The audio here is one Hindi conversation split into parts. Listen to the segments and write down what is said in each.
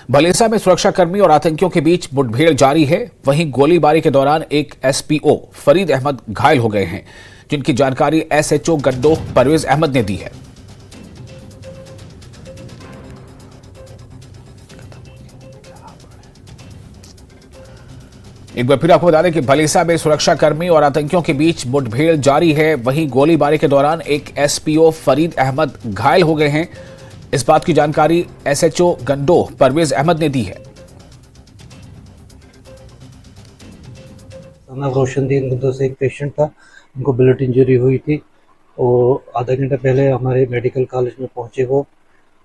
भलेसा में सुरक्षाकर्मी और आतंकियों के बीच मुठभेड़ जारी है। वहीं गोलीबारी के दौरान एक एसपीओ फरीद अहमद घायल हो गए हैं, जिनकी जानकारी एसएचओ गंडोह परवेज अहमद ने दी है। एक बार फिर आपको बता दें कि भलेसा में सुरक्षाकर्मी और आतंकियों के बीच मुठभेड़ जारी है। वहीं गोलीबारी के दौरान एक एसपीओ फरीद अहमद घायल हो गए हैं। इस बात की जानकारी एसएचओ गंडोह परवेज अहमद ने दी है। रोशनदीन गुंदो से एक पेशेंट था, उनको बुलेट इंजरी हुई थी और आधा घंटा पहले हमारे मेडिकल कॉलेज में पहुंचे। वो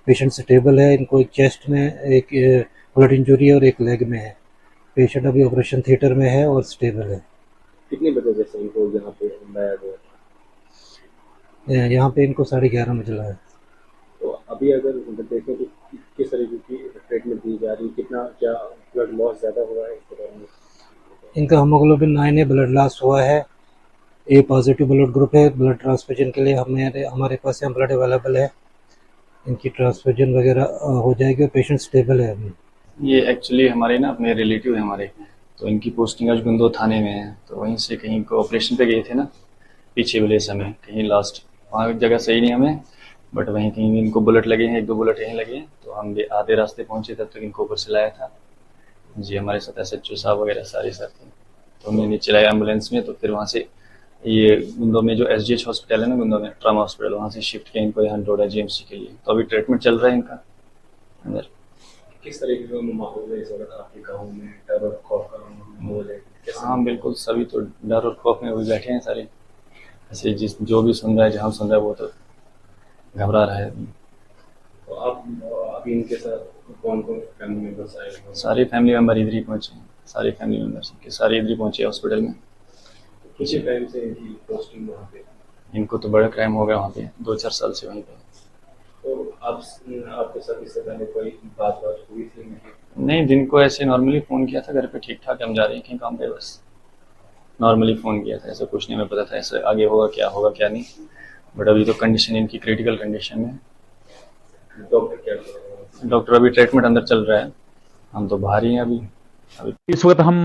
पेशेंट स्टेबल है। इनको एक चेस्ट में एक बुलेट इंजरी है और एक लेग में है। पेशेंट अभी ऑपरेशन थिएटर में है और स्टेबल है। कितनी बजे जैसे इनको यहाँ पे लाया गया? यहाँ पे इनको 11:30 बजे लाया। तो अभी अगर देखें तो किस तरीके की ट्रीटमेंट दी जा रही है, कितना क्या ब्लड लॉस ज़्यादा हुआ है इस दौरान? इनका हीमोग्लोबिन 9 है, ब्लड लॉस हुआ है। ए पॉजिटिव ब्लड ग्रुप है। ब्लड ट्रांसफ्यूजन के लिए हमारे पास यहाँ ब्लड अवेलेबल है। इनकी ट्रांसफ्यूजन वगैरह हो जाएगी और पेशेंट स्टेबल है अभी। ये एक्चुअली हमारे ना अपने रिलेटिव है हमारे, तो इनकी पोस्टिंग आज गुंदो थाने में है। तो वहीं से कहीं को ऑपरेशन पे गए थे ना पीछे भलेसा में, कहीं लास्ट वहाँ जगह सही नहीं हमें, बट वहीं कहीं इनको बुलेट लगे हैं, 1-2 बुलेट यहीं लगे हैं। तो हम आधे रास्ते पहुँचे तब तक इनको ऊपर से लाया था जी। हमारे साथ एसएचओ साहब वगैरह सारे साथ थे, तो हमने नीचे लाया एम्बुलेंस में। तो फिर वहाँ से ये गुंदो में जो एसजीएच हॉस्पिटल है ना गुंदो में, ट्रामा हॉस्पिटल, वहाँ से शिफ्ट किया इनको यहाँ डोडा जीएमसी के लिए। तो अभी ट्रीटमेंट चल रहा है इनका अंदर। किस तरीके का माहौल है इस वक्त आपके गाँव में? डर और खौफ का माहौल है? हाँ बिल्कुल, सभी तो डर और खौफ में भी बैठे हैं सारे। ऐसे जो भी सुन रहा है, जहाँ सुन रहा है वो तो घबरा रहा है। तो आप अभी इनके साथ कौन कौन फैमिली मेम्बर्स आए? सारे फैमिली मेम्बर इधर ही पहुँचे हैं, सारे फैमिली मेम्बर्स के सारे इधर ही पहुँचे हॉस्पिटल में। किसी टाइम से इनकी पोस्टिंग वहाँ पे? इनको तो बड़ा क्राइम हो गया वहाँ पे, 2-4 साल से वहीं पे। तो आपके साथ इससे पहले कोई बात हुई थी? नहीं, दिन को ऐसे नॉर्मली फ़ोन किया था घर पे, ठीक ठाक हम जा रहे हैं कहीं काम पे, बस नॉर्मली फ़ोन किया था। ऐसा कुछ नहीं, मैं पता था ऐसे आगे होगा क्या नहीं। बट अभी तो कंडीशन इनकी क्रिटिकल कंडीशन में। डॉक्टर क्या कर रहे हैं? डॉक्टर अभी ट्रीटमेंट अंदर चल रहा है, हम तो बाहर ही हैं अभी। इस वक्त हम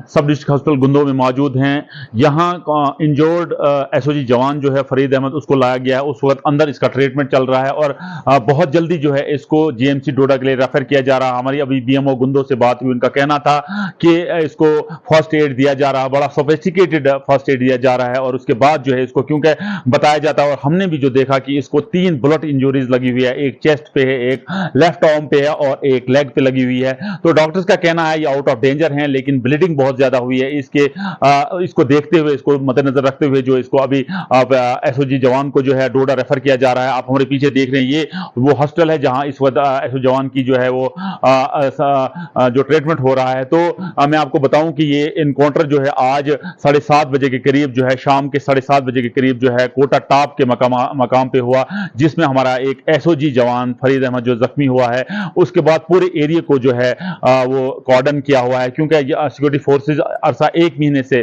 सब डिस्ट्रिक्ट हॉस्पिटल गुंदो में मौजूद हैं। यहाँ इंजोर्ड एसओजी जवान जो है फरीद अहमद, उसको लाया गया है। उस वक्त अंदर इसका ट्रीटमेंट चल रहा है और बहुत जल्दी जो है इसको जीएमसी डोडा के लिए रेफर किया जा रहा है। हमारी अभी बीएमओ गुंदो से बात हुई, उनका कहना था कि इसको फर्स्ट एड दिया जा रहा है, बड़ा सोफिस्टिकेटेड फर्स्ट एड दिया जा रहा है। और उसके बाद जो है इसको क्योंकि बताया जाता है, और हमने भी जो देखा कि इसको 3 बुलेट इंजरीज लगी हुई है, एक चेस्ट पे है, एक लेफ्ट आर्म पे है और एक लेग पे लगी हुई है। तो डॉक्टर्स का कहना है ये आउट ऑफ डेंजर हैं, लेकिन ब्लीडिंग बहुत ज्यादा हुई है। इसको देखते हुए, इसको मद्देनजर रखते हुए जो इसको अभी एसओजी जवान को जो है डोडा रेफर किया जा रहा है। आप हमारे पीछे देख रहे हैं, ये वो हॉस्टल है जहां इस वक्त एसओजी जवान की जो है वो जो ट्रीटमेंट हो रहा है। तो मैं आपको बताऊं कि ये इनकाउंटर जो है आज 7:30 बजे के करीब जो है, शाम के 7:30 बजे के करीब जो है कोटा टॉप के मकाम पे हुआ, जिसमें हमारा एक एसओजी जवान फरीद अहमद जो जख्मी हुआ है। उसके बाद पूरे एरिया को जो है वो कॉर्डन किया हुआ है, क्योंकि सिक्योरिटी फोर्सेज अरसा 1 महीने से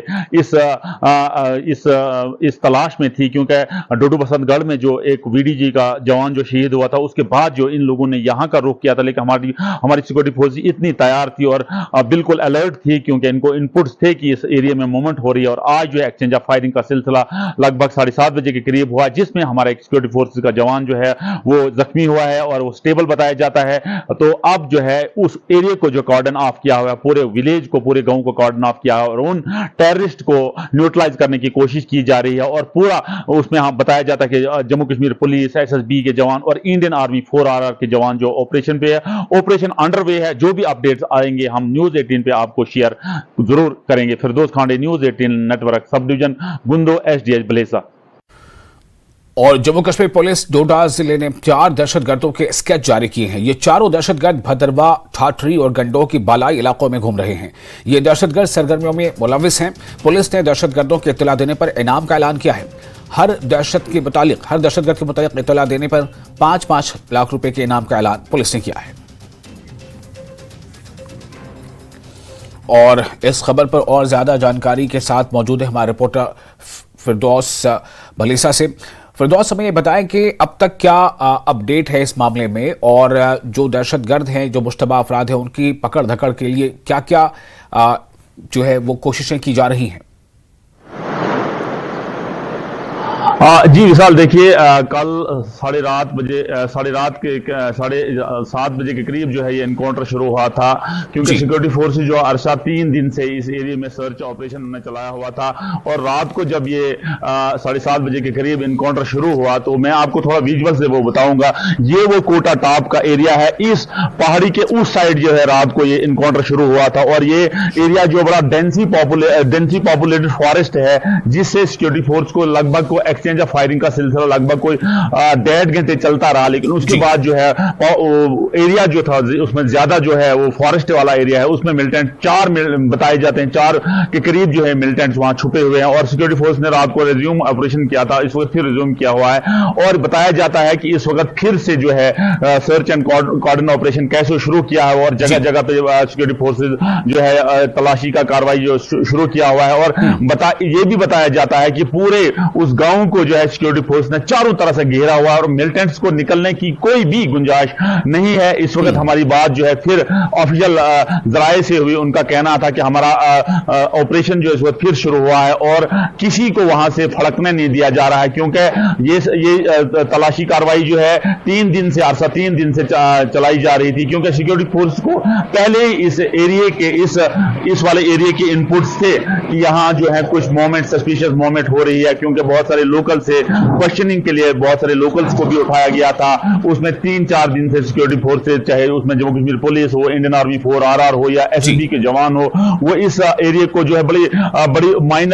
इस तलाश में थी। क्योंकि डोडू बसंतगढ़ में जो एक वीडीजी का जवान जो शहीद हुआ था, उसके बाद जो इन लोगों ने यहाँ का रुख किया था। लेकिन हमारी सिक्योरिटी फोर्स इतनी तैयार थी और बिल्कुल अलर्ट थी, क्योंकि इनको इनपुट्स थे कि इस एरिया में मूवमेंट हो रही है। और आज जो एक्सचेंज ऑफ फायरिंग का सिलसिला लगभग 7:30 बजे के करीब हुआ, जिसमें हमारा एक सिक्योरिटी फोर्सेज का जवान जो है वो जख्मी हुआ है और वो स्टेबल बताया जाता है। तो अब जो है उस एरिया को जो कॉर्डन ऑफ किया हुआ है, पूरे विलेज को, पूरे गांव को कॉर्डन ऑफ किया और उन टेररिस्ट को न्यूट्रलाइज करने की कोशिश की जा रही है। और पूरा उसमें हम बताया जाता है कि जम्मू कश्मीर पुलिस, एसएसबी के जवान और इंडियन आर्मी 4RR के जवान जो ऑपरेशन पे है, ऑपरेशन अंडरवे है। जो भी अपडेट्स आएंगे हम न्यूज 18 पे आपको शेयर जरूर करेंगे। Firdaus Khande, news 18 network, sub division Gundo, SDH Bhalessa. और जम्मू कश्मीर पुलिस डोडा जिले ने 4 दहशतगर्दों के स्केच जारी किए हैं। ये चारों दहशतगर्द भदरवा, ठाठरी और गंडोह की बालाई इलाकों में घूम रहे हैं। ये दहशतगर्द सरगर्मियों में मुलविस हैं। पुलिस ने दहशतगर्दों की इत्तला देने पर इनाम का ऐलान किया है। हर दहशतगर्द के मुतालिक इत्तला देने पर 5-5 लाख रुपए के इनाम का ऐलान पुलिस ने किया है। और इस खबर पर और ज्यादा जानकारी के साथ मौजूद है हमारे रिपोर्टर फिरदौस भलेसा से। फिरदौस, हमें ये बताएं कि अब तक क्या अपडेट है इस मामले में, और जो दहशतगर्द हैं, जो मुश्तबा अफराद हैं, उनकी पकड़ धकड़ के लिए क्या क्या जो है वो कोशिशें की जा रही हैं? जी विशाल, देखिए कल साढ़े सात बजे के करीब जो है ये इनकाउंटर शुरू हुआ था, क्योंकि सिक्योरिटी फोर्सेज जो अरसा 3 दिन से इस एरिया में सर्च ऑपरेशन उन्होंने चलाया हुआ था। और रात को जब ये 7:30 बजे के करीब इनकाउंटर शुरू हुआ, तो मैं आपको थोड़ा विजुअल से वो बताऊंगा। ये वो कोटा टॉप का एरिया है, इस पहाड़ी के उस साइड जो है रात को ये इनकाउंटर शुरू हुआ था। और ये एरिया जो बड़ा डेंसी पॉपुलेटेड फॉरेस्ट है, जिससे सिक्योरिटी फोर्स को लगभग को एक्सचेंज ऑफ फायरिंग का सिलसिला लगभग कोई 1.5 घंटे चलता रहा। लेकिन उसके बाद जो है एरिया जो था उसमें ज्यादा जो है वो फॉरेस्ट वाला एरिया है, उसमें मिलिटेंट 4 बताए जाते हैं, 4 के करीब जो है मिलिटेंट्स वहां छुपे हुए हैं। और सिक्योरिटी फोर्स ने रात को रिज्यूम ऑपरेशन किया था, इस वक्त फिर रिज्यूम किया हुआ है। और बताया जाता है कि इस वक्त फिर से जो है सर्च एंड कॉर्डन ऑपरेशन कैसे शुरू किया है, और जगह जगह पे सिक्योरिटी फोर्सेज जो है तलाशी का कार्रवाई जो शुरू किया हुआ है। और ये भी बताया जाता है कि पूरे उस गांव को जो है सिक्योरिटी फोर्स ने चारों तरह से घेरा हुआ है, और मिलिटेंट्स को निकलने की कोई भी गुंजाइश नहीं है। इस वक्त हमारी बात जो है फिर ऑफिशियल जराये से हुई, उनका कहना था कि हमारा ऑपरेशन जो इस वक्त फिर शुरू हुआ है, और किसी को वहां से फड़कने नहीं दिया जा रहा है, क्योंकि ये तलाशी कार्रवाई जो है 3 दिन से चलाई जा रही थी। क्योंकि सिक्योरिटी फोर्स को पहले इस एरिया के इस वाले एरिया के इनपुट्स थे कि यहां जो है कुछ मोमेंट सस्पिशियस मोमेंट हो रही है, क्योंकि बहुत सारे लोकल से क्वेश्चनिंग के लिए बहुत सारे लोकल्स को भी उठाया गया था। उसमें 3-4 दिन से सिक्योरिटी फोर्सेज, चाहे उसमें जम्मू कश्मीर पुलिस हो, इंडियन आर्मी 4 RR हो या एसएसबी के जवान हो, वो इस एरिया को जो है बड़ी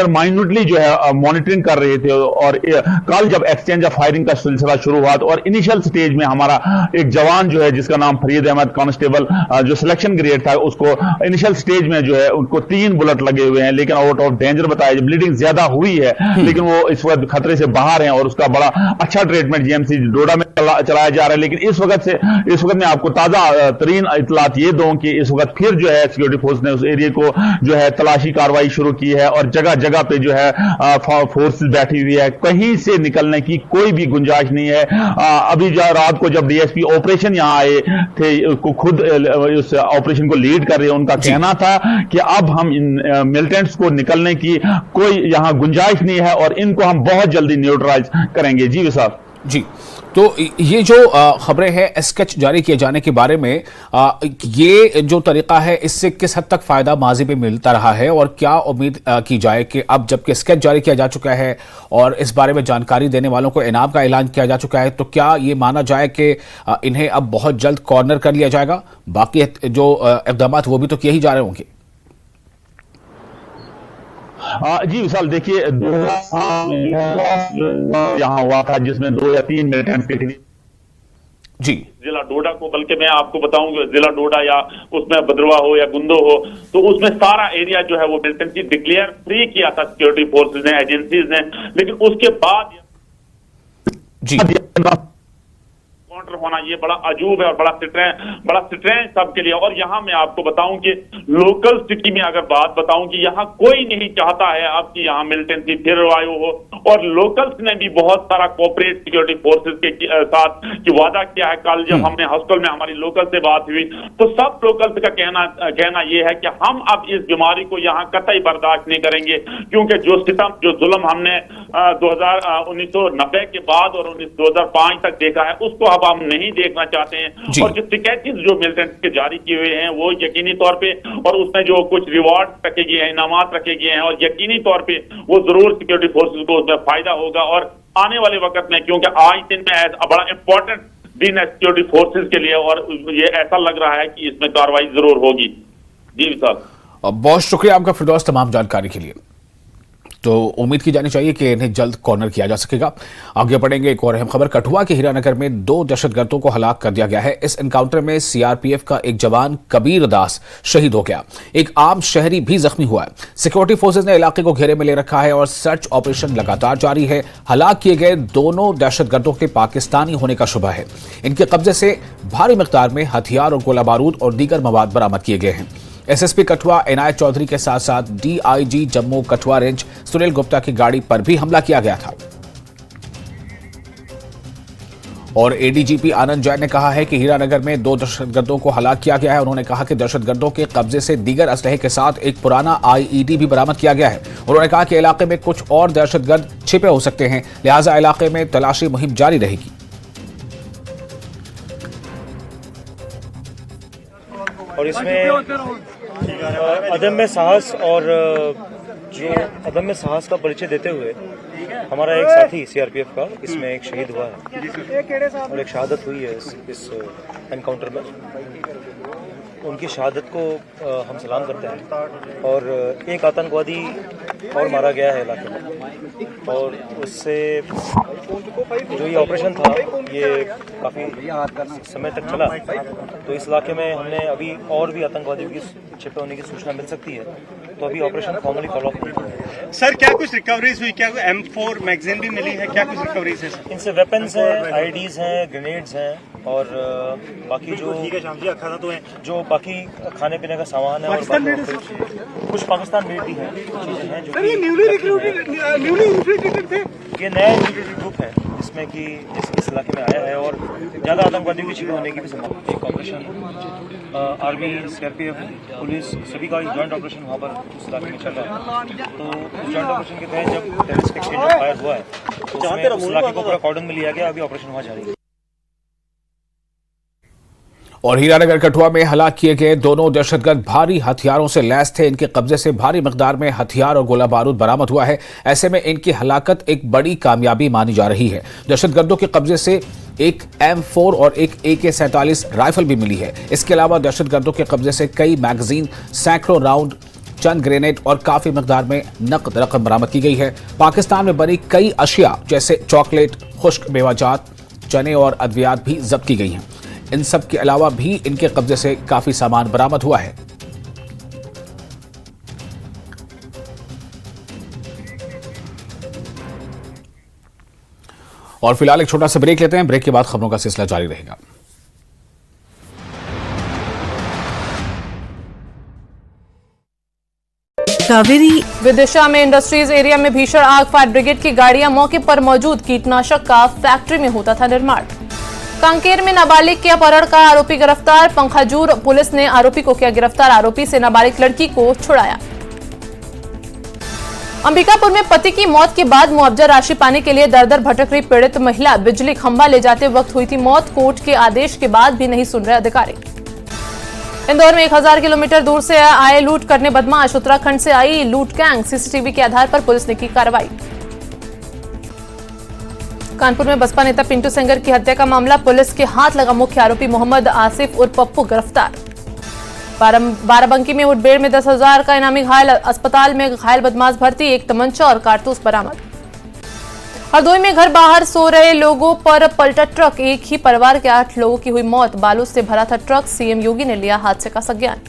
माइन्यूटली जो है मॉनिटरिंग कर रहे थे। और कल जब एक्सचेंज ऑफ फायरिंग का सिलसिला शुरू हुआ, तो और इनिशियल स्टेज में हमारा एक जवान जो है जिसका नाम फरीद अहमद कांस्टेबल जो सिलेक्शन ग्रेड था, उसको इनिशियल स्टेज में जो है उनको 3 बुलेट लगे हुए हैं, लेकिन आउट ऑफ डेंजर बताया, ब्लीडिंग ज्यादा हुई है, लेकिन वो इस वक्त खतरे से बाहर हैं और उसका बड़ा अच्छा ट्रीटमेंट जीएमसी डोडा में चलाया जा रहा है। लेकिन इस वक्त मैं आपको ताजा तरीन इतलात ये दूं कि इस वक्त फिर जो है सिक्योरिटी फोर्स ने उस एरिया को जो है तलाशी कार्रवाई शुरू की है, और जगह जगह पे जो है फोर्स बैठी हुई है, कहीं से निकलने की कोई भी गुंजाइश नहीं है। अभी रात को जब डीएसपी ऑपरेशन यहाँ आए थे, खुद उस ऑपरेशन को लीड कर रहे हैं, उनका कहना था कि अब हम इन मिलिटेंट्स को निकलने की कोई यहाँ गुंजाइश नहीं है, और इनको हम बहुत जल्दी न्यूट्रलाइज करेंगे। जी साहब। जी, तो ये जो खबरें हैं स्केच जारी किए जाने के बारे में, ये जो तरीका है इससे किस हद तक फायदा माजी में मिलता रहा है, और क्या उम्मीद की जाए कि अब जबकि स्केच जारी किया जा चुका है और इस बारे में जानकारी देने वालों को इनाम का ऐलान किया जा चुका है, तो क्या ये माना जाए कि इन्हें अब बहुत जल्द कॉर्नर कर लिया जाएगा? बाकी जो इकदाम वो भी तो किए ही जा रहे होंगे। जी विशाल, देखिए यहाँ हुआ था जिसमें 2 या 3 मिलिटेंट्स के जी जिला डोडा को, बल्कि मैं आपको बताऊंगा जिला डोडा या उसमें भद्रवा हो या गुंदो हो, तो उसमें सारा एरिया जो है वो मिलिटेंसी डिक्लेयर फ्री किया था सिक्योरिटी फोर्सेज ने, एजेंसीज ने। लेकिन उसके बाद जी काउंटर होना ये बड़ा अजूब है और बड़ा स्ट्रेंज सबके लिए। और यहाँ मैं आपको बताऊं कि लोकल सिटी में अगर बात बताऊं कि यहाँ कोई नहीं चाहता है अब कि यहाँ मिलिटेंसी फिर आयो हो, और लोकल्स ने भी बहुत सारा कोऑपरेट सिक्योरिटी फोर्सेज के साथ की वादा किया है। कल जब हमने हॉस्टल में हमारी लोकल से बात हुई, तो सब लोकल्स का कहना यह है कि हम अब इस बीमारी को यहाँ कतई बर्दाश्त नहीं करेंगे, क्योंकि जो सितम जो जुल्म हमने 1990 के बाद और 2005 तक देखा है, उसको अब हम नहीं देखना चाहते हैं। और जो टिकट जो मिलिटेंट्स के जारी किए हुए हैं वो यकीनी तौर पे, और उसमें जो कुछ रिवॉर्ड रखे गए हैं, इनामात रखे गए हैं, और यकीनी तौर पे वो जरूर सिक्योरिटी फोर्सेज को उसमें फायदा होगा। और आने वाले वक्त में, क्योंकि आज दिन में बड़ा इंपॉर्टेंट दिन है सिक्योरिटी फोर्सेज के लिए, और ये ऐसा लग रहा है कि इसमें कार्रवाई जरूर होगी। जी साहब, बहुत शुक्रिया आपका फिरदौस तमाम जानकारी के लिए। तो उम्मीद की जानी चाहिए कि इन्हें जल्द कॉर्नर किया जा सकेगा। आगे बढ़ेंगे, एक और अहम खबर। कठुआ के हीरानगर में 2 दहशतगर्दों को हलाक कर दिया गया है। इस एनकाउंटर में सीआरपीएफ का एक जवान कबीर दास शहीद हो गया, एक आम शहरी भी जख्मी हुआ है। सिक्योरिटी फोर्सेज ने इलाके को घेरे में ले रखा है और सर्च ऑपरेशन लगातार जारी है। हलाक किए गए दोनों दहशतगर्दों के पाकिस्तानी होने का शुबा है। इनके कब्जे से भारी मिकदार में हथियार और गोला बारूद और दीगर मवाद बरामद किए गए हैं। एसएसपी कठुआ इनायत चौधरी के साथ साथ डीआईजी जम्मू कठुआ रेंज सुनील गुप्ता की गाड़ी पर भी हमला किया गया था। और एडीजीपी आनंद जैन ने कहा है कि हीरानगर में 2 दहशतगर्दों को हलाक किया गया है। उन्होंने कहा कि दहशतगर्दों के कब्जे से दीगर असलहे के साथ एक पुराना आईईडी भी बरामद किया गया है। उन्होंने कहा कि इलाके में कुछ और दहशतगर्द छिपे हो सकते हैं, लिहाजा इलाके में तलाशी मुहिम जारी रहेगी। और इसमें अदम्य साहस और जो अदम्य साहस का परिचय देते हुए हमारा एक साथी सीआरपीएफ का इसमें एक शहीद हुआ है और एक शहादत हुई है इस एनकाउंटर में। उनकी शहादत को हम सलाम करते हैं। और एक आतंकवादी और मारा गया है इलाके में, और उससे जो ये ऑपरेशन था ये काफ़ी समय तक चला। तो इस इलाके में हमने अभी और भी आतंकवादियों की छिपे होने की सूचना मिल सकती है, तो अभी operation formally follow up. Sir क्या कुछ रिकवरीज हुई? क्या M4 मैगजीन भी मिली है? क्या कुछ रिकवरीज है सर? इनसे वेपन्स हैं, आईडीज हैं, ग्रेनेड्स हैं और बाकी जो बाकी खाने पीने का सामान है और कुछ पाकिस्तान मेड भी है चीजें हैं जो न्यूली रिक्रूटेड थे। ये नया रिक्रूटेड ग्रुप है जिसमें कि इस इलाके में आया है और ज्यादा आतंकवादियों की छिपे होने की भी संभावना। एक ऑपरेशन आर्मी, सीआरपीएफ, पुलिस सभी का जॉइंट ऑपरेशन वहाँ पर उस इलाके में चल रहा है। तो उस जॉइंट ऑपरेशन के तहत जब टेररिस्ट एक्सचेंज फायर हुआ है तो उसमें उस इलाके को पूरा कॉर्डन में लिया गया। अभी ऑपरेशन वहाँ जारी है। और हीरानगर कठुआ में हलाक किए गए दोनों दहशतगर्द भारी हथियारों से लैस थे। इनके कब्जे से भारी मिकदार में हथियार और गोला बारूद बरामद हुआ है। ऐसे में इनकी हलाकत एक बड़ी कामयाबी मानी जा रही है। दहशतगर्दों के कब्जे से एक M4 और एक AK-47 राइफल भी मिली है। इसके अलावा दहशतगर्दों के कब्जे से कई मैगजीन, सैकड़ों राउंड, चंद ग्रेनेड और काफी मिकदार में नकद रकम बरामद की गई है। पाकिस्तान में बनी कई अशिया जैसे चॉकलेट, खुश्क मेवाजात, चने और अद्वियात भी जब्त की गई हैं। इन सब के अलावा भी इनके कब्जे से काफी सामान बरामद हुआ है। और फिलहाल एक छोटा सा ब्रेक लेते हैं। ब्रेक के बाद खबरों का सिलसिला जारी रहेगा। कावेरी विदिशा में इंडस्ट्रीज एरिया में भीषण आग। फायर ब्रिगेड की गाड़ियां मौके पर मौजूद। कीटनाशक का फैक्ट्री में होता था निर्माण। कांकेर में नाबालिग के अपहरण का आरोपी गिरफ्तार। पंखाजूर पुलिस ने आरोपी को किया गिरफ्तार। आरोपी से नाबालिग लड़की को छुड़ाया। अंबिकापुर में पति की मौत के बाद मुआवजा राशि पाने के लिए दर-दर भटक रही पीड़ित महिला। बिजली खंभा ले जाते वक्त हुई थी मौत। कोर्ट के आदेश के बाद भी नहीं सुन रहे अधिकारी। इंदौर में 1000 किलोमीटर दूर से आए लूट करने बदमाश। उत्तराखंड से आई लूट गैंग। सीसीटीवी के आधार पर पुलिस ने की कार्रवाई। कानपुर में बसपा नेता पिंटू सेंगर की हत्या का मामला। पुलिस के हाथ लगा मुख्य आरोपी मोहम्मद आसिफ उर्फ पप्पू गिरफ्तार। बाराबंकी में मुठभेड़ में 10,000 का इनामी घायल। अस्पताल में घायल बदमाश भर्ती। एक तमंचा और कारतूस बरामद। हरदोई में घर बाहर सो रहे लोगों पर पलटा ट्रक। एक ही परिवार के 8 लोगों की हुई मौत। बालू से भरा था ट्रक। सीएम योगी ने लिया हादसे का संज्ञान।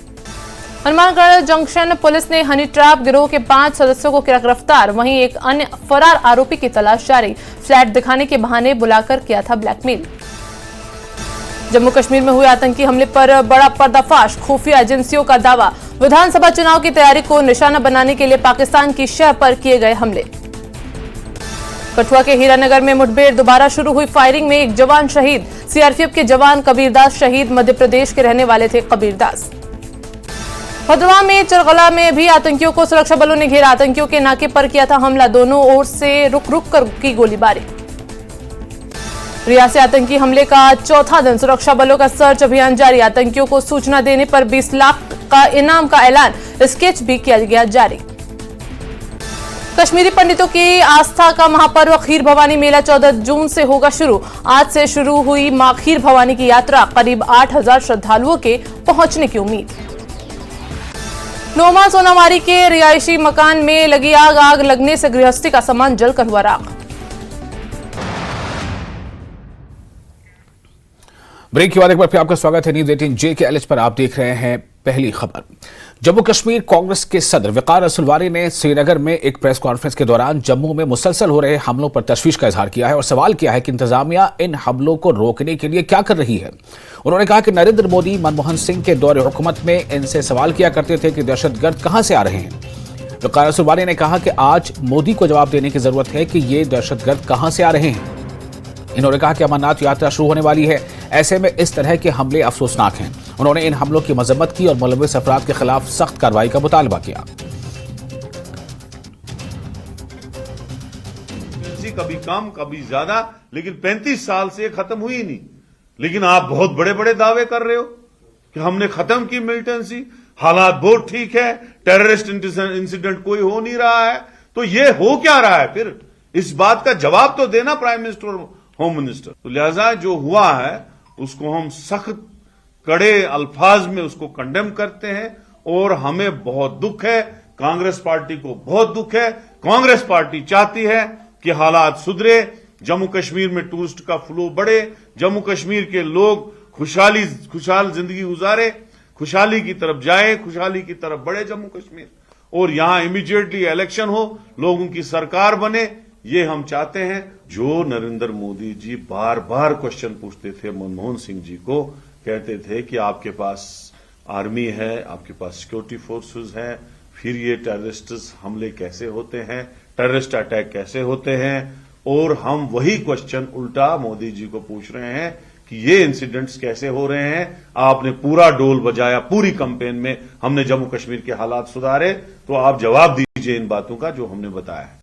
हनुमानगढ़ जंक्शन पुलिस ने हनी ट्रैप गिरोह के 5 सदस्यों को किया गिरफ्तार। वहीं एक अन्य फरार आरोपी की तलाश जारी। फ्लैट दिखाने के बहाने बुलाकर किया था ब्लैकमेल। जम्मू कश्मीर में हुए आतंकी हमले पर बड़ा पर्दाफाश। खुफिया एजेंसियों का दावा। विधानसभा चुनाव की तैयारी को निशाना बनाने के लिए पाकिस्तान की शह पर किए गए हमले। कठुआ के हीरानगर में मुठभेड़ दोबारा शुरू हुई। फायरिंग में एक जवान शहीद। सीआरपीएफ के जवान कबीरदास शहीद। मध्य प्रदेश के रहने वाले थे कबीरदास। भद्रवा में चरगला में भी आतंकियों को सुरक्षा बलों ने घेरा। आतंकियों के नाके पर किया था हमला। दोनों ओर से रुक रुक कर की गोलीबारी। रियासी आतंकी हमले का चौथा दिन। सुरक्षा बलों का सर्च अभियान जारी। आतंकियों को सूचना देने पर 20 लाख का इनाम का ऐलान। स्केच भी किया गया जारी। कश्मीरी पंडितों की आस्था का महापर्व खीर भवानी मेला 14 जून से होगा शुरू। आज से शुरू हुई मां खीर भवानी की यात्रा। करीब 8000 श्रद्धालुओं के पहुंचने की उम्मीद। नोमा सोनामारी के रिहायशी मकान में लगी आग। आग लगने से गृहस्थी का सामान जलकर हुआ राख। ब्रेक के बाद एक बार फिर आपका स्वागत है। न्यूज 18J के LH पर आप देख रहे हैं पहली खबर। जम्मू कश्मीर कांग्रेस के सदर वकार रसूलवारी ने श्रीनगर में एक प्रेस कॉन्फ्रेंस के दौरान जम्मू में मुसलसल हो रहे हमलों पर तशवीश का इजहार किया है और सवाल किया है कि इंतजामिया इन हमलों को रोकने के लिए क्या कर रही है। उन्होंने कहा कि नरेंद्र मोदी मनमोहन सिंह के दौरे हुकूमत में इनसे सवाल किया करते थे कि दहशतगर्द कहां से आ रहे हैं। वकार रसूलवारी ने कहा कि आज मोदी को जवाब देने की जरूरत है कि ये दहशतगर्द कहां से आ रहे हैं। इन्होंने कहा कि अमरनाथ यात्रा शुरू होने वाली है, ऐसे में इस तरह के हमले अफसोसनाक हैं। उन्होंने इन हमलों की मजम्मत की और मुलविस अफराद के खिलाफ सख्त कार्रवाई का मुतालबा किया। कभी कम कभी ज्यादा, लेकिन 35 साल से खत्म हुई नहीं। लेकिन आप बहुत बड़े बड़े दावे कर रहे हो कि हमने खत्म की मिलिटेंसी, हालात बहुत ठीक है, टेररिस्ट इंसिडेंट कोई हो नहीं रहा है, तो ये हो क्या रहा है? फिर इस बात का जवाब तो देना प्राइम मिनिस्टर और होम मिनिस्टर। तो लिहाजा जो हुआ है उसको हम सख्त कड़े अल्फाज में उसको कंडेम करते हैं और हमें बहुत दुख है, कांग्रेस पार्टी को बहुत दुख है। कांग्रेस पार्टी चाहती है कि हालात सुधरे, जम्मू कश्मीर में टूरिस्ट का फ्लो बढ़े, जम्मू कश्मीर के लोग खुशहाल जिंदगी गुजारे, खुशहाली की तरफ जाए, खुशहाली की तरफ बढ़े जम्मू कश्मीर, और यहां इमीडिएटली इलेक्शन हो, लोगों की सरकार बने, ये हम चाहते हैं। जो नरेंद्र मोदी जी बार बार क्वेश्चन पूछते थे मनमोहन सिंह जी को, कहते थे कि आपके पास आर्मी है, आपके पास सिक्योरिटी फोर्सेस है, फिर ये टेररिस्ट हमले कैसे होते हैं, टेररिस्ट अटैक कैसे होते हैं, और हम वही क्वेश्चन उल्टा मोदी जी को पूछ रहे हैं कि ये इंसिडेंट्स कैसे हो रहे हैं। आपने पूरा डोल बजाया, पूरी कैंपेन में हमने जम्मू कश्मीर के हालात सुधारे, तो आप जवाब दीजिए इन बातों का जो हमने बताया है।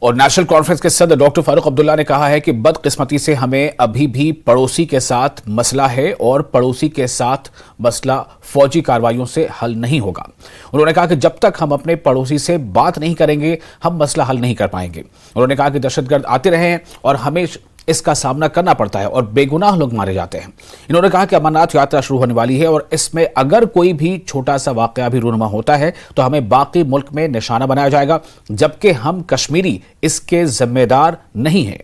और नेशनल कॉन्फ्रेंस के सदर डॉक्टर फारूक अब्दुल्ला ने कहा है कि बदकिस्मती से हमें अभी भी पड़ोसी के साथ मसला है और पड़ोसी के साथ मसला फौजी कार्रवाइयों से हल नहीं होगा। उन्होंने कहा कि जब तक हम अपने पड़ोसी से बात नहीं करेंगे हम मसला हल नहीं कर पाएंगे। उन्होंने कहा कि दहशतगर्द आते रहे हैं और हमें इसका सामना करना पड़ता है और बेगुनाह लोग मारे जाते हैं। इन्होंने कहा कि अमरनाथ यात्रा शुरू होने वाली है और इसमें अगर कोई भी छोटा सा वाकया भी रूनुमा होता है तो हमें बाकी मुल्क में निशाना बनाया जाएगा, जबकि हम कश्मीरी इसके जिम्मेदार नहीं हैं।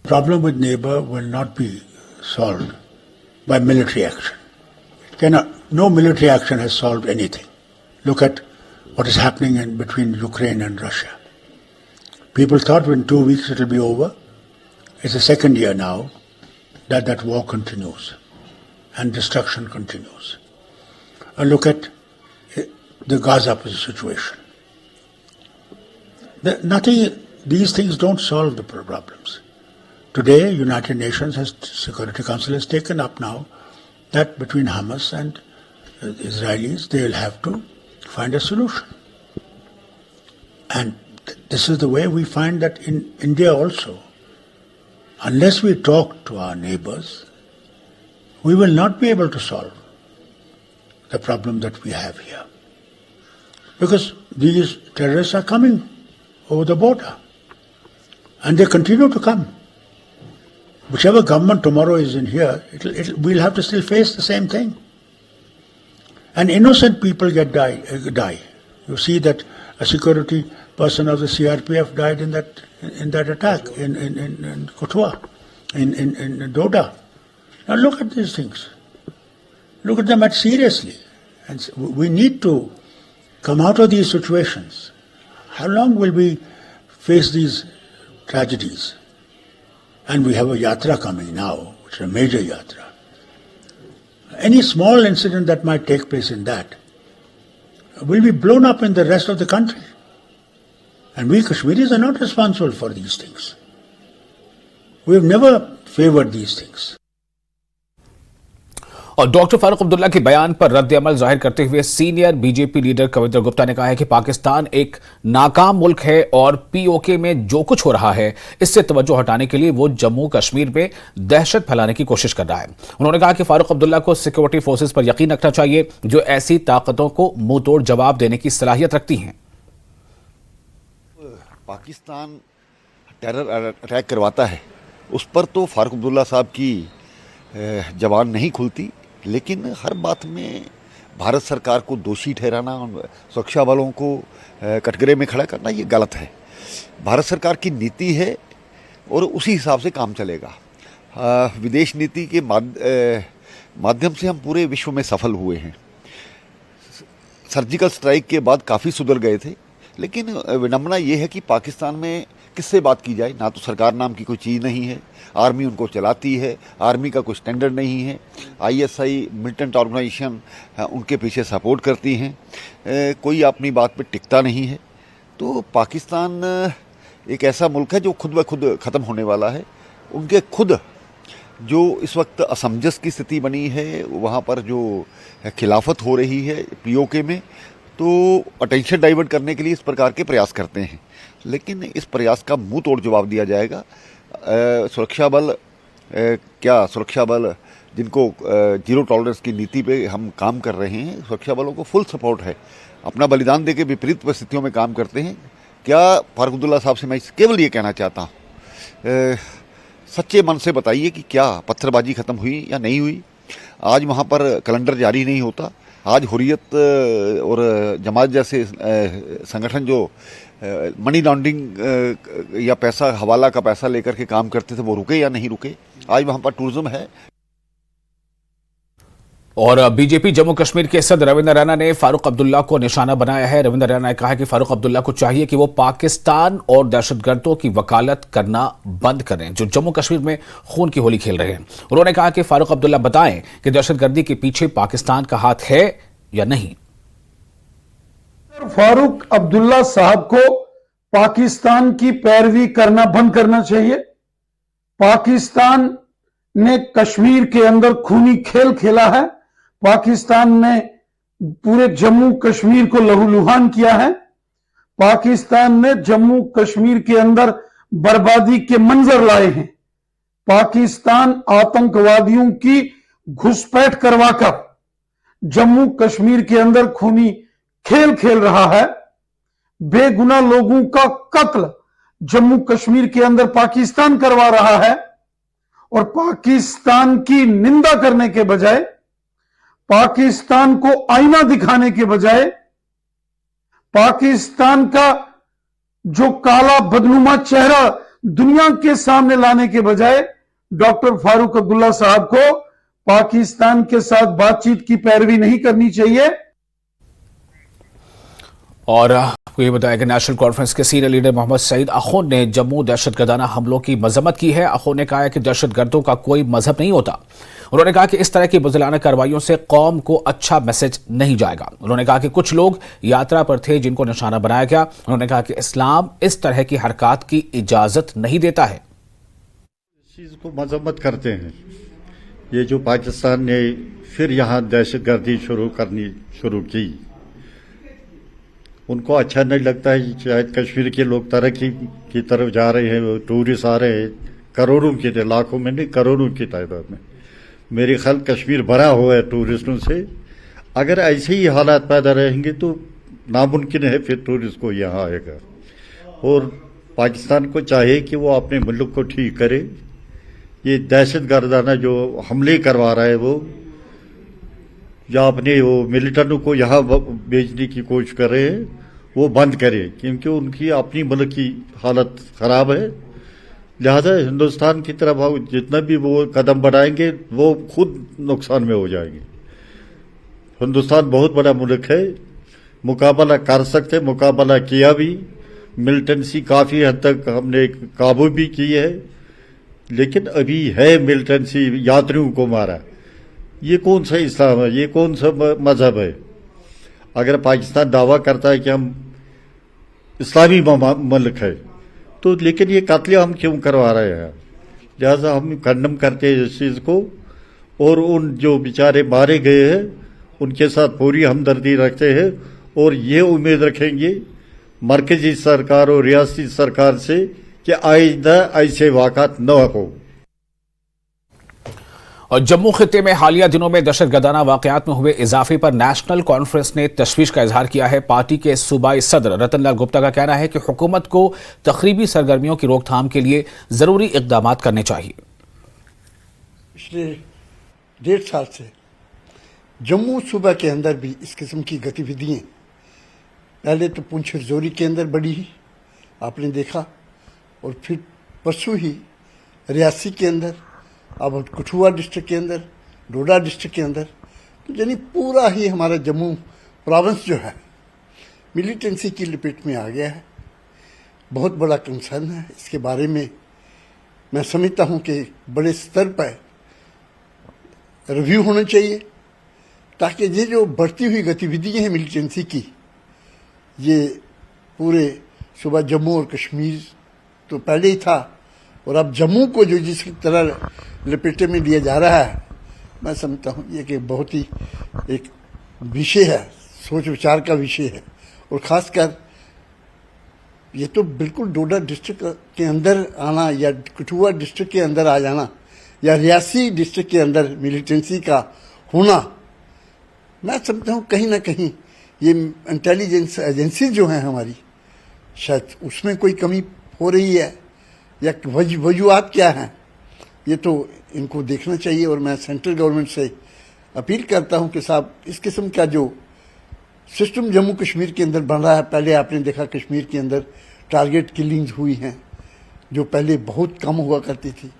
Problem with neighbor will not be solved by military action. No military action has solved anything. Look at what is happening between Ukraine and Russia. People thought in 2 weeks it will be over. It's the second year now that war continues and destruction continues. And look at the Gaza situation. These things don't solve the problems. Today, United Nations Security Council has taken up now that between Hamas and Israelis, they will have to find a solution. And this is the way we find that in India also. Unless we talk to our neighbors, we will not be able to solve the problem that we have here. Because these terrorists are coming over the border. And they continue to come. Whichever government tomorrow is in here, we'll have to still face the same thing. And innocent people die. You see that a security person of the CRPF died in that attack in Kotwa, in Doda. Now look at these things. Look at them seriously. And we need to come out of these situations. How long will we face these tragedies? And we have a yatra coming now, which is a major yatra. Any small incident that might take place in that will be blown up in the rest of the country. And we Kashmiris are not responsible for these things. We have never favored these things. और डॉक्टर फारूक अब्दुल्ला के बयान पर रद्द अमल जाहिर करते हुए senior BJP leader Kavinder Gupta ने कहा है कि पाकिस्तान एक नाकाम मुल्क है और पीओके में जो कुछ हो रहा है इससे तवज्जो हटाने के लिए वो जम्मू कश्मीर में दहशत फैलाने की कोशिश कर रहा है। उन्होंने कहा कि फारूक अब्दुल्ला को सिक्योरिटी फोर्सेस पर यकीन रखना चाहिए जो ऐसी ताकतों को मुंह तोड़ जवाब देने की सलाहियत रखती हैं। पाकिस्तान टेरर अटैक करवाता है उस पर तो फारूक अब्दुल्ला साहब की जबान नहीं खुलती, लेकिन हर बात में भारत सरकार को दोषी ठहराना, सुरक्षा बलों को कटघरे में खड़ा करना ये गलत है। भारत सरकार की नीति है और उसी हिसाब से काम चलेगा। विदेश नीति के माध्यम से हम पूरे विश्व में सफल हुए हैं। सर्जिकल स्ट्राइक के बाद काफ़ी सुधर गए थे, लेकिन विडंबना ये है कि पाकिस्तान में किससे बात की जाए। ना तो सरकार नाम की कोई चीज़ नहीं है, आर्मी उनको चलाती है, आर्मी का कोई स्टैंडर्ड नहीं है, आईएसआई मिलिटेंट ऑर्गेनाइजेशन उनके पीछे सपोर्ट करती हैं, कोई अपनी बात पे टिकता नहीं है। तो पाकिस्तान एक ऐसा मुल्क है जो खुद ब खुद ख़त्म होने वाला है। उनके खुद जो इस वक्त असमंजस की स्थिति बनी है, वहाँ पर जो खिलाफत हो रही है पीओके में, तो अटेंशन डाइवर्ट करने के लिए इस प्रकार के प्रयास करते हैं, लेकिन इस प्रयास का मुंह तोड़ जवाब दिया जाएगा। सुरक्षा बल जिनको जीरो टॉलरेंस की नीति पे हम काम कर रहे हैं, सुरक्षा बलों को फुल सपोर्ट है, अपना बलिदान देके विपरीत परिस्थितियों में काम करते हैं। क्या फारूक अब्दुल्ला साहब से मैं केवल ये कहना चाहता हूँ, सच्चे मन से बताइए कि क्या पत्थरबाजी खत्म हुई या नहीं हुई। आज वहाँ पर कैलेंडर जारी नहीं होता। आज हुर्रियत और जमात जैसे संगठन जो मनी लॉन्ड्रिंग या पैसा हवाला का पैसा लेकर के काम करते थे, वो रुके या नहीं रुके। आज वहाँ पर टूरिज्म है। और बीजेपी जम्मू कश्मीर के सदर रविंद्र रैना ने फारूक अब्दुल्ला को निशाना बनाया है। रविंद्र रैना ने कहा कि फारूक अब्दुल्ला को चाहिए कि वो पाकिस्तान और दहशतगर्दों की वकालत करना बंद करें जो जम्मू कश्मीर में खून की होली खेल रहे हैं। उन्होंने कहा कि फारूक अब्दुल्ला बताएं कि दहशतगर्दी के पीछे पाकिस्तान का हाथ है या नहीं। फारूक अब्दुल्ला साहब को पाकिस्तान की पैरवी करना बंद करना चाहिए। पाकिस्तान ने कश्मीर के अंदर खूनी खेल खेला है। पाकिस्तान ने पूरे जम्मू कश्मीर को लहूलुहान किया है। पाकिस्तान ने जम्मू कश्मीर के अंदर बर्बादी के मंजर लाए हैं। पाकिस्तान आतंकवादियों की घुसपैठ करवाकर जम्मू कश्मीर के अंदर खूनी खेल खेल रहा है। बेगुनाह लोगों का कत्ल जम्मू कश्मीर के अंदर पाकिस्तान करवा रहा है और पाकिस्तान की निंदा करने के बजाय, पाकिस्तान को आईना दिखाने के बजाय, पाकिस्तान का जो काला बदनुमा चेहरा दुनिया के सामने लाने के बजाय डॉक्टर फारूक अब्दुल्ला साहब को पाकिस्तान के साथ बातचीत की पैरवी नहीं करनी चाहिए। और आपको ये बताया कि नेशनल कॉन्फ्रेंस के सीनियर लीडर मोहम्मद सईद अखुन ने जम्मू दहशतगर्दाना हमलों की मजम्मत की है। अखुन ने कहा है कि दहशतगर्दों का कोई मजहब नहीं होता। उन्होंने कहा कि इस तरह की बुज़दिलाना कार्रवाइयों से कौम को अच्छा मैसेज नहीं जाएगा। उन्होंने कहा कि कुछ लोग यात्रा पर थे जिनको निशाना बनाया गया। उन्होंने कहा कि इस्लाम इस तरह की हरकत की इजाजत नहीं देता है। इस चीज को मजम्मत करते हैं। ये जो पाकिस्तान ने फिर यहाँ दहशतगर्दी शुरू की, उनको अच्छा नहीं लगता है। शायद कश्मीर के लोग तरक्की की तरफ जा रहे हैं, टूरिस्ट आ रहे हैं, करोड़ों की, लाखों में नहीं करोड़ों की तादाद में। मेरे ख्याल कश्मीर भरा हुआ है टूरिस्टों से। अगर ऐसे ही हालात पैदा रहेंगे तो नामुमकिन है फिर टूरिस्ट को यहाँ आएगा। और पाकिस्तान को चाहिए कि वो अपने मुल्क को ठीक करे। ये दहशतगर्दाना जो हमले करवा रहा है वो, या अपने वो मिलिटेंटों को यहाँ भेजने की कोशिश कर रहे हैं, वो बंद करे, क्योंकि उनकी अपनी मुल्क की हालत खराब है। लिहाजा हिंदुस्तान की तरफ जितना भी वो कदम बढ़ाएंगे वो खुद नुकसान में हो जाएंगे। हिंदुस्तान बहुत बड़ा मुल्क है, मुकाबला कर सकते, मुकाबला किया भी। मिलिटेंसी काफ़ी हद तक हमने काबू भी की है, लेकिन अभी है मिलिटेंसी यात्रियों को मारा। ये कौन सा इस्लाम है, ये कौन सा मजहब है? अगर पाकिस्तान दावा करता है कि हम इस्लामी मुल्क है, तो लेकिन ये कत्ल हम क्यों करवा रहे हैं? लिहाजा हम खंडन करते हैं इस चीज़ को, और उन जो बेचारे मारे गए हैं उनके साथ पूरी हमदर्दी रखते हैं, और ये उम्मीद रखेंगे मरकजी सरकार और रियासती सरकार से कि आइंदा ऐसे वाक़ात न हो। और जम्मू खित्ते में हालिया दिनों में दहशतगर्दाना वाकयात में हुए इजाफे पर नेशनल कॉन्फ्रेंस ने तशवीश का इजहार किया है। पार्टी के सूबाई सदर रतन लाल गुप्ता का कहना है कि हुकूमत को तखरीबी सरगर्मियों की रोकथाम के लिए जरूरी इकदाम करने चाहिए। पिछले 1.5 साल से जम्मू सूबा के अंदर भी इस किस्म की गतिविधियां, पहले तो पुंछ रजौरी के अंदर बढ़ी ही आपने देखा, और फिर परसों ही रियासी के अंदर, अब कठुआ डिस्ट्रिक्ट के अंदर, डोडा डिस्ट्रिक्ट के अंदर, तो यानी पूरा ही हमारा जम्मू प्रोविंस जो है मिलिटेंसी की लपेट में आ गया है। बहुत बड़ा कंसर्न है। इसके बारे में मैं समझता हूं कि बड़े स्तर पर रिव्यू होना चाहिए, ताकि ये जो बढ़ती हुई गतिविधियां हैं मिलिटेंसी की, ये पूरे सूबा जम्मू और कश्मीर तो पहले ही था, और अब जम्मू को जो जिस तरह लपेटे में लिया जा रहा है, मैं समझता हूँ ये कि बहुत ही एक विषय है, सोच विचार का विषय है। और ख़ासकर ये तो बिल्कुल डोडा डिस्ट्रिक्ट के अंदर आना या कठुआ डिस्ट्रिक्ट के अंदर आ जाना या रियासी डिस्ट्रिक्ट के अंदर मिलिटेंसी का होना, मैं समझता हूँ कहीं ना कहीं ये इंटेलिजेंस एजेंसी जो हैं हमारी, शायद उसमें कोई कमी हो रही है या वजूहात क्या हैं, ये तो इनको देखना चाहिए। और मैं सेंट्रल गवर्नमेंट से अपील करता हूँ कि साहब इस किस्म का जो सिस्टम जम्मू कश्मीर के अंदर बन रहा है, पहले आपने देखा कश्मीर के अंदर टारगेट किलिंग्स हुई हैं जो पहले बहुत कम हुआ करती थी,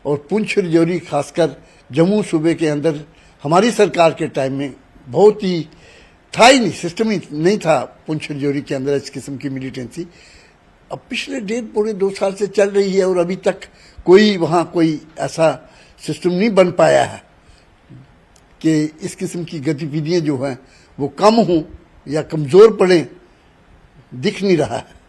और पुंछ राजौरी खासकर जम्मू सूबे के अंदर हमारी सरकार के टाइम में बहुत ही था ही नहीं, सिस्टम ही नहीं था पुंछ राजौरी के अंदर इस किस्म की मिलिटेंसी। अब पिछले 1.5-2 साल से चल रही है और अभी तक कोई वहाँ कोई ऐसा सिस्टम नहीं बन पाया है कि इस किस्म की गतिविधियाँ जो हैं वो कम हों या कमज़ोर पड़ें, दिख नहीं रहा है।